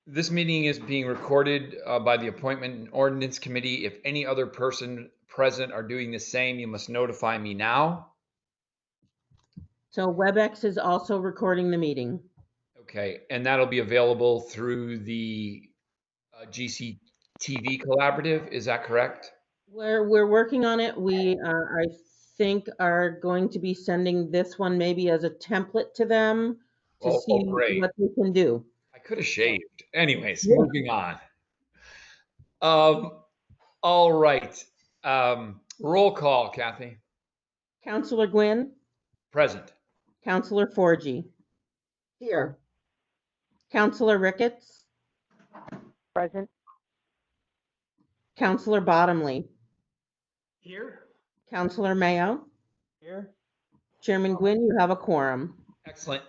This meeting is being recorded by the Appointment and Ordinance Committee. If any other person present are doing the same, you must notify me now. So WebEx is also recording the meeting. Okay, and that'll be available through the GCTV Collaborative, is that correct? We're working on it. We, I think, are going to be sending this one maybe as a template to them to see Great. what they can do. I could have shaved. Anyways, Yeah. moving on. Um, all right. Roll call, Kathy. Counselor Gwynn, Present. Counselor Forgy, Here. Counselor Ricketts, Present. Counselor Bottomley, Here. Counselor Mayo, Here. Chairman Gwynn, you have a quorum. Excellent.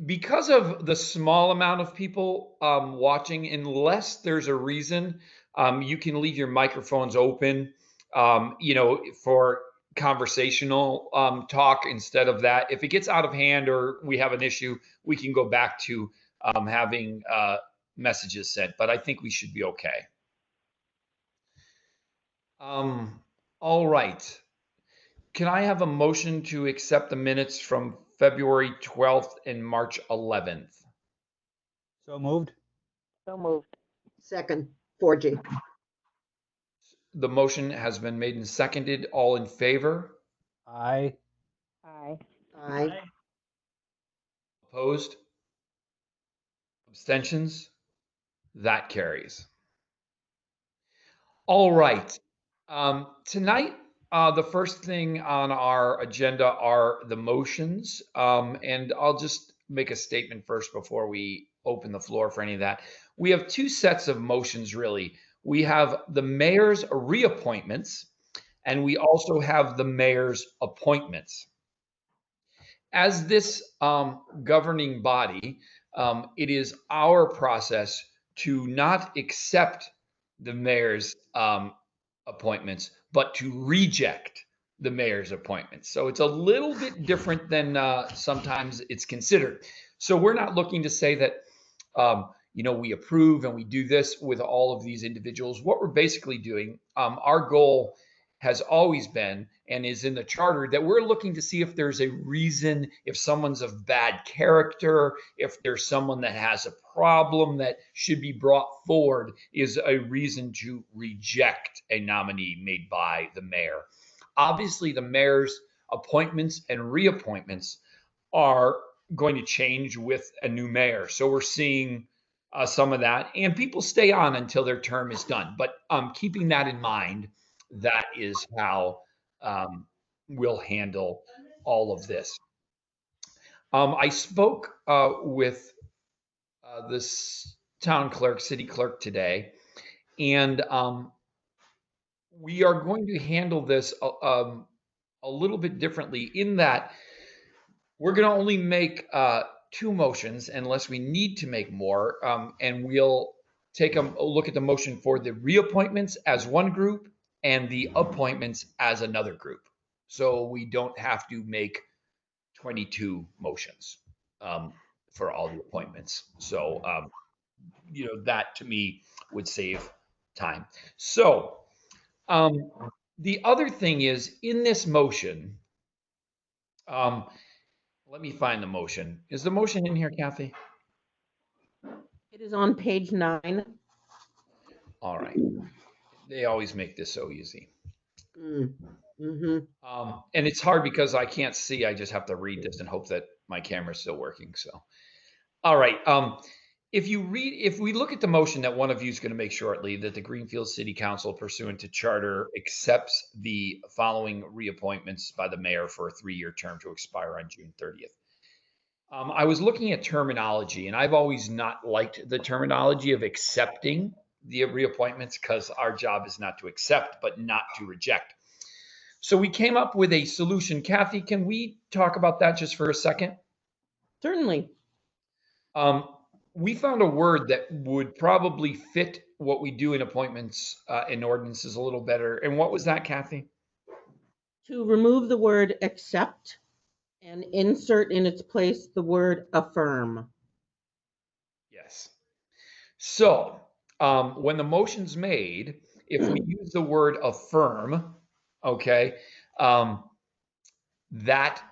Because of the small amount of people watching, unless there's a reason, you can leave your microphones open, for conversational talk instead of that. If it gets out of hand or we have an issue, we can go back to having messages sent, but I think we should be okay. All right. Can I have a motion to accept the minutes from February 12th and March 11th? So moved. So moved. Second. Forgy. The motion has been made and seconded. All in favor? Aye. Aye. Aye. Opposed? Abstentions? That carries. All right. Tonight, the first thing on our agenda are the motions. And I'll just make a statement first before we open the floor for any of that. We have two sets of motions, really. We have the mayor's reappointments, and we also have the mayor's appointments. As this governing body, it is our process to not accept the mayor's appointments, but to reject the mayor's appointments. So it's a little bit different than sometimes it's considered. So we're not looking to say that, we approve and we do this with all of these individuals. What we're basically doing, our goal has always been and is in the charter that we're looking to see if there's a reason, if someone's of bad character, if there's someone that has a problem that should be brought forward, is a reason to reject a nominee made by the mayor. Obviously, the mayor's appointments and reappointments are going to change with a new mayor. So we're seeing some of that, and people stay on until their term is done. But keeping that in mind, that is how we'll handle all of this. I spoke with this town clerk, city clerk today, and we are going to handle this a little bit differently in that we're going to only make two motions unless we need to make more, and we'll take a look at the motion for the reappointments as one group and the appointments as another group. So we don't have to make 22 motions for all the appointments. So, that to me would save time. So the other thing is in this motion, let me find the motion. Is the motion in here, Kathy? It is on page 9. All right. They always make this so easy. Mm-hmm. And it's hard because I can't see. I just have to read this and hope that my camera's still working. So, all right. If we look at the motion that one of you is going to make shortly, that the Greenfield City Council, pursuant to charter, accepts the following reappointments by the mayor for a 3-year term to expire on June 30th. I was looking at terminology, and I've always not liked the terminology of accepting the reappointments because our job is not to accept, but not to reject. So we came up with a solution. Kathy, can we talk about that just for a second? Certainly. We found a word that would probably fit what we do in appointments and ordinances a little better. And what was that, Kathy? To remove the word accept and insert in its place the word affirm. Yes. So when the motion's made, if we use the word affirm, okay, that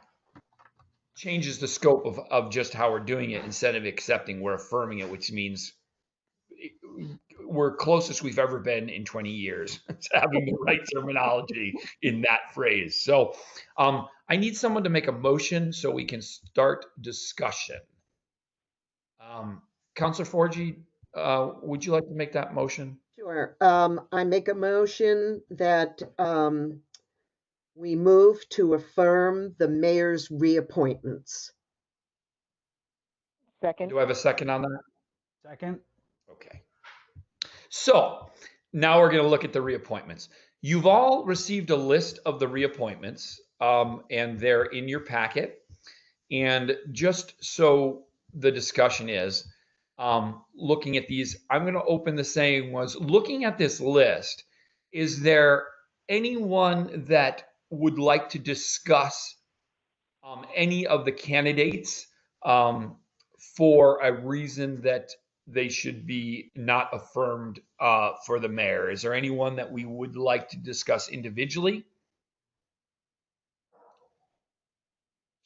changes the scope of just how we're doing it. Instead of accepting, we're affirming it, which means we're closest we've ever been in 20 years to having the right terminology in that phrase. So I need someone to make a motion so we can start discussion. Counselor Forgy, would you like to make that motion? Sure. I make a motion that we move to affirm the mayor's reappointments. Second. Do I have a second on that? Second. Okay. So now we're going to look at the reappointments. You've all received a list of the reappointments, and they're in your packet. And just so the discussion is, looking at these, I'm going to open the saying was, looking at this list, is there anyone that would like to discuss any of the candidates for a reason that they should be not affirmed for the mayor? Is there anyone that we would like to discuss individually?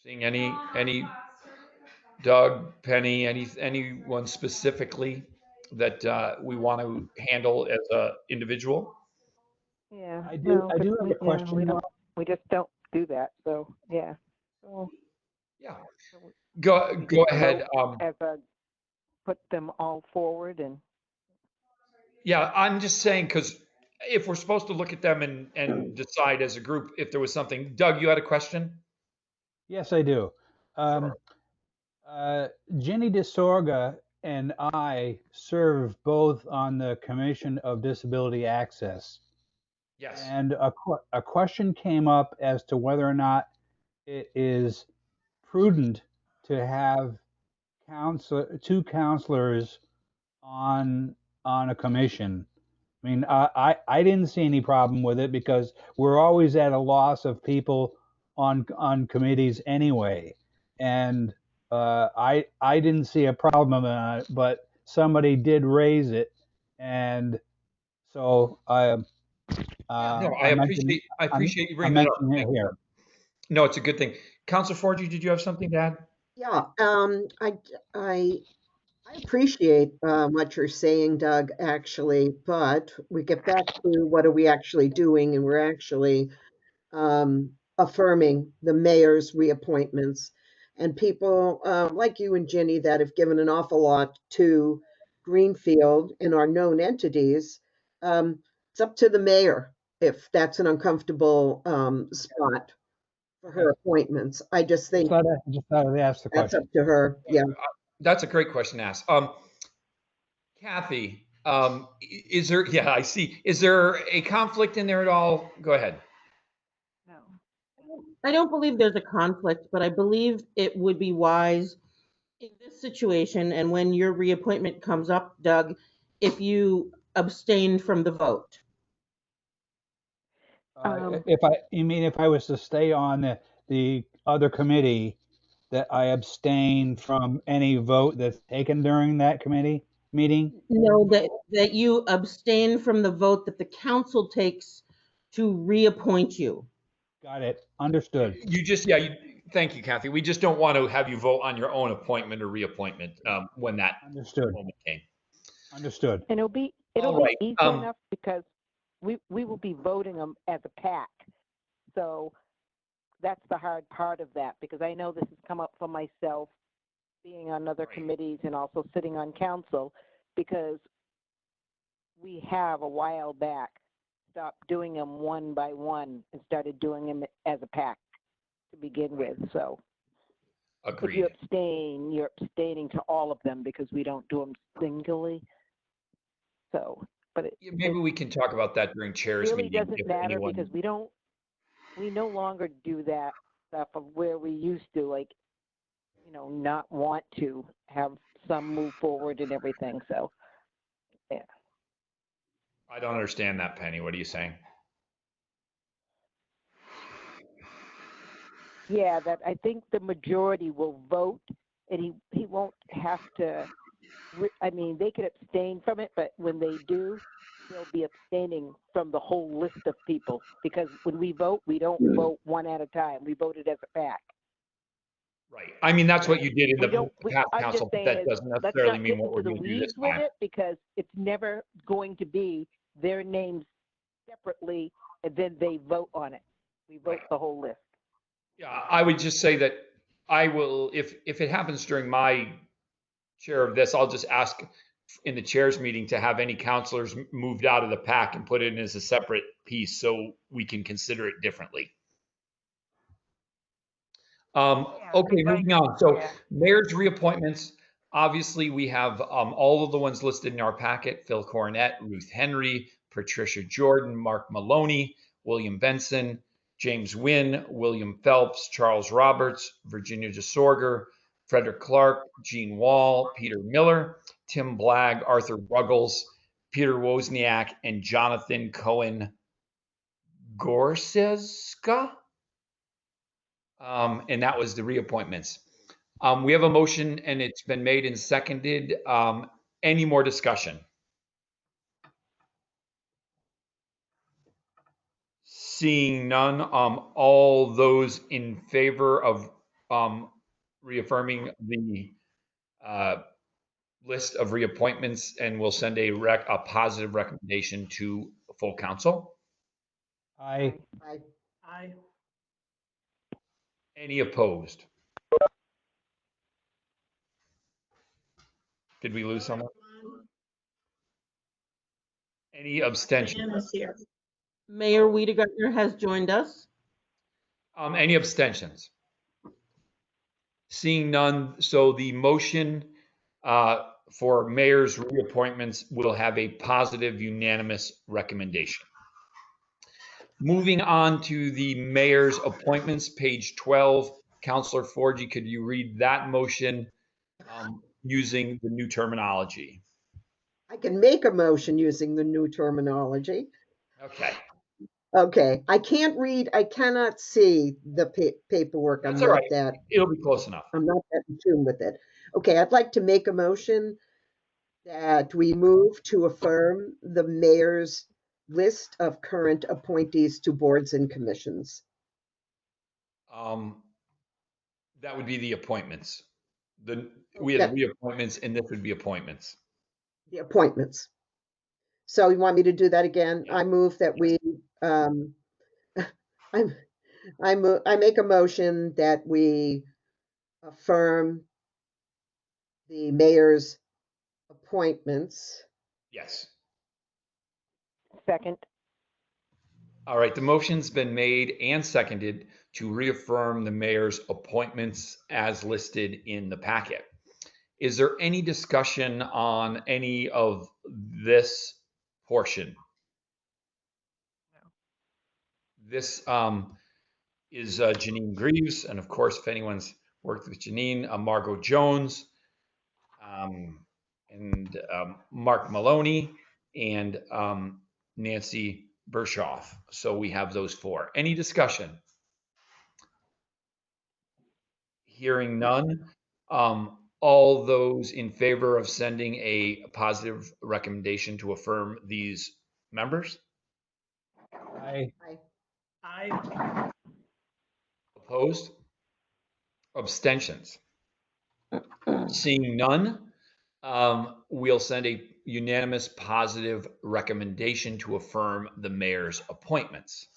Seeing any Doug, Penny, anyone specifically that we want to handle as an individual? Yeah. I do have a Yeah, question. we just don't do that. So yeah. So Yeah. we Go just ahead. vote as put them all forward and. Yeah, I'm just saying, because if we're supposed to look at them and decide as a group if there was something. Doug, you had a question? Yes, I do. Sure. Ginny DeSorga and I serve both on the Commission of Disability Access. Yes. And a question came up as to whether or not it is prudent to have two counselors on a commission. I mean, I didn't see any problem with it because we're always at a loss of people on committees anyway, and I didn't see a problem in it, but somebody did raise it, and so No, I mentioned I appreciate you I'm bringing that up. mentioning it here. No, it's a good thing. Counselor Forgy, did you have something to add? Yeah, I appreciate what you're saying, Doug, actually, but we get back to what are we actually doing, and we're actually affirming the mayor's reappointments. And people like you and Ginny that have given an awful lot to Greenfield and our known entities, it's up to the mayor if that's an uncomfortable spot for her appointments. I just think Just thought I'd ask the that's up question. to her. Yeah. That's a great question to ask. Kathy, is there, yeah, I see. Is there a conflict in there at all? Go ahead. No. I don't believe there's a conflict, but I believe it would be wise in this situation and when your reappointment comes up, Doug, if you abstain from the vote. You mean if I was to stay on the other committee, that I abstain from any vote that's taken during that committee meeting? No, that you abstain from the vote that the council takes to reappoint you. Got it. Understood. You just, yeah, thank you, Kathy. We just don't want to have you vote on your own appointment or reappointment when that Understood. moment came. Understood. And it'll All be right, easy enough because we will be voting them as a pack. So that's the hard part of that, because I know this has come up for myself being on other Right. committees and also sitting on council, because we have a while back stopped doing them one by one and started doing them as a pack to begin with. So if Agreed. you abstain, you're abstaining to all of them because we don't do them singly. So, but Yeah, maybe we can talk about that during it chairs really meeting. doesn't if matter anyone- because we no longer do that stuff of where we used to, like, not want to have some move forward and everything. So, yeah. I don't understand that, Penny. What are you saying? Yeah, that I think the majority will vote, and he won't have to I mean, they could abstain from it, but when they do, they'll be abstaining from the whole list of people, because when we vote, we don't vote one at a time. We voted as a pack. Right. I mean, that's what you did in the past, I'm council, just but saying that is, doesn't let's necessarily not mean get what we're into the going to do this weeds with time. it, because it's never going to be their names separately and then they vote on it. We vote the whole list. Yeah, I would just say that I will, if it happens during my chair of this, I'll just ask in the chairs meeting to have any counselors moved out of the pack and put it in as a separate piece so we can consider it differently. Okay, moving on. So mayor's reappointments, obviously we have all of the ones listed in our packet: Phil Coronet, Ruth Henry, Patricia Jordan, Mark Maloney, William Benson, James Wynn, William Phelps, Charles Roberts, Virginia DeSorger, Frederick Clark, Gene Wall, Peter Miller, Tim Blagg, Arthur Ruggles, Peter Wozniak, and Jonathan Cohen Gorseska. And that was the reappointments. We have a motion and it's been made and seconded. Any more discussion? Seeing none, all those in favor of reaffirming the list of reappointments, and we'll send a positive recommendation to full council. Aye. Aye. Any opposed? Did we lose someone? Any abstentions? Mayor Wiedegartner has joined us. Any abstentions? Seeing none, so the motion for mayor's reappointments will have a positive unanimous recommendation. Moving on to the mayor's appointments, page 12. Councilor Forgy, could you read that motion using the new terminology? I can make a motion using the new terminology. Okay. Okay, I cannot see the paperwork. That's all right. It'll be close enough. I'm not that in tune with it. Okay, I'd like to make a motion that we move to affirm the mayor's list of current appointees to boards and commissions. That would be the appointments. We had reappointments, and this would be appointments. The appointments. So you want me to do that again? Yeah. I move that we, I make a motion that we affirm the mayor's appointments. Yes. Second. All right, the motion's been made and seconded to reaffirm the mayor's appointments as listed in the packet. Is there any discussion on any of this portion? No. This is Janine Greaves, and of course, if anyone's worked with Janine, Margot Jones, and Mark Maloney, and Nancy Bershoff. So we have those four. Any discussion? Hearing none. All those in favor of sending a positive recommendation to affirm these members? Aye. Aye. Opposed? Abstentions? Seeing none, we'll send a unanimous positive recommendation to affirm the mayor's appointments.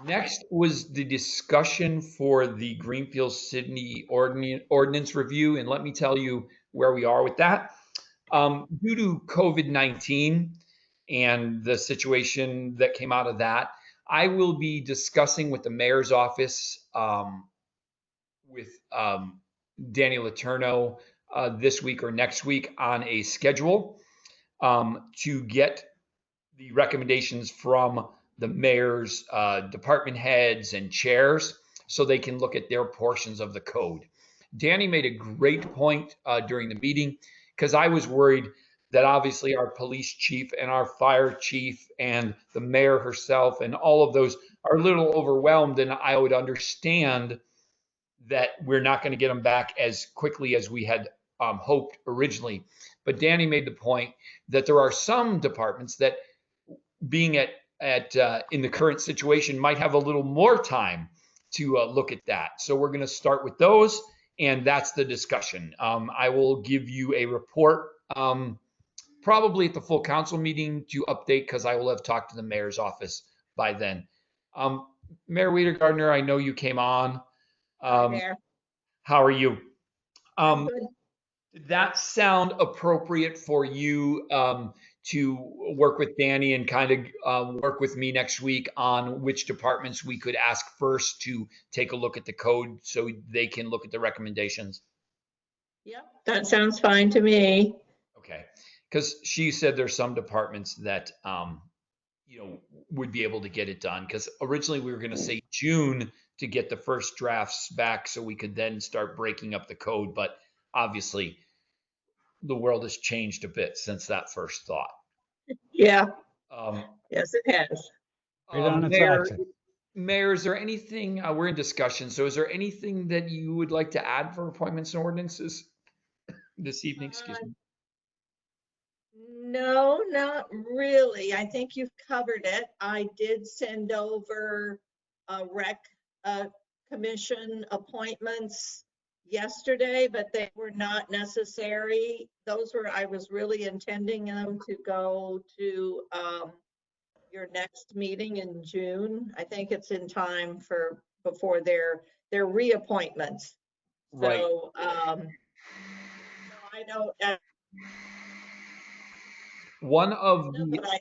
Next was the discussion for the Greenfield City Ordinance review, and let me tell you where we are with that. Due to COVID-19 and the situation that came out of that, I will be discussing with the mayor's office with Danny Letourneau this week or next week on a schedule to get the recommendations from the mayor's department heads and chairs so they can look at their portions of the code. Danny made a great point during the meeting, because I was worried that obviously our police chief and our fire chief and the mayor herself and all of those are a little overwhelmed, and I would understand that we're not going to get them back as quickly as we had hoped originally. But Danny made the point that there are some departments that, being in the current situation, might have a little more time to look at that. So we're going to start with those, and that's the discussion. I will give you a report probably at the full council meeting to update, because I will have talked to the mayor's office by then. Mayor Weider-Gardner, I know you came on. There. How are you? Good. Did that sound appropriate for you to work with Danny and kind of work with me next week on which departments we could ask first to take a look at the code so they can look at the recommendations? Yep, that sounds fine to me. Okay, because she said there's some departments that would be able to get it done, because originally we were going to say June to get the first drafts back so we could then start breaking up the code, but obviously the world has changed a bit since that first thought. Yeah, Um, yes, it has. Right on its Mayor, axis. Mayor, is there anything, we're in discussion, so is there anything that you would like to add for appointments and ordinances this evening? Excuse me. No, not really. I think you've covered it. I did send over rec commission appointments yesterday, but they were not necessary. Those were, I was really intending them to go to your next meeting in June. I think it's in time for before their reappointments. Right. So I know. One of No, the, but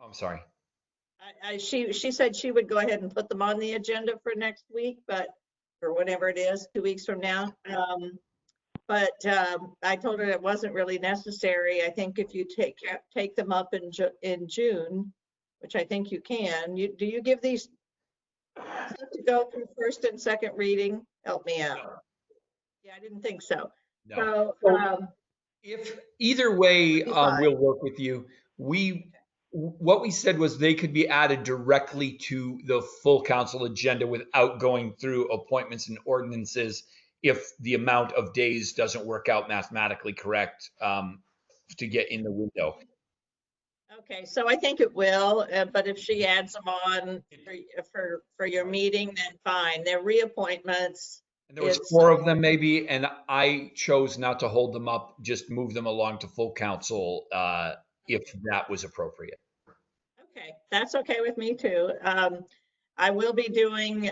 I'm sorry. she said she would go ahead and put them on the agenda for next week, but or whatever it is, 2 weeks from now. But I told her it wasn't really necessary. I think if you take them up in June, which I think you can. Do you give these to go through first and second reading? Help me out. No. Yeah, I didn't think so. No. So If either way, be fine. we'll work with you. What we said was they could be added directly to the full council agenda without going through appointments and ordinances if the amount of days doesn't work out mathematically correct to get in the window. Okay, so I think it will, but if she adds them on for your meeting, then fine. They're reappointments. And there was 4 of them maybe, and I chose not to hold them up, just move them along to full council if that was appropriate. Okay, that's okay with me too. I will be doing,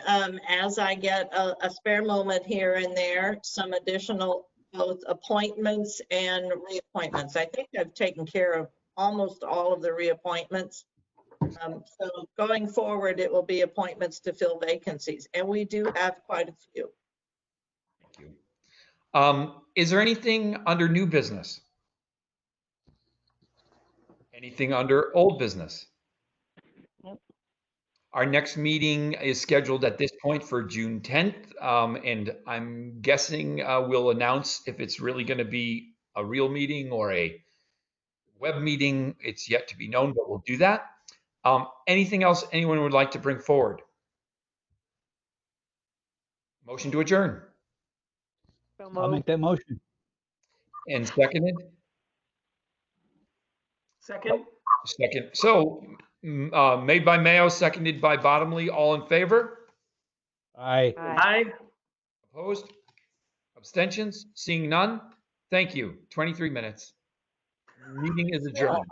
as I get a spare moment here and there, some additional both appointments and reappointments. I think I've taken care of almost all of the reappointments. So going forward, it will be appointments to fill vacancies, and we do have quite a few. Thank you. Is there anything under new business? Anything under old business? Nope. Our next meeting is scheduled at this point for June 10th, and I'm guessing we'll announce if it's really going to be a real meeting or a web meeting. It's yet to be known, but we'll do that. Anything else anyone would like to bring forward? Motion to adjourn. So I'll make moved. that motion. And seconded? Second. Second. So made by Mayo, seconded by Bottomley. All in favor? Aye. Aye. Opposed? Abstentions? Seeing none? Thank you. 23 minutes. Meeting is adjourned.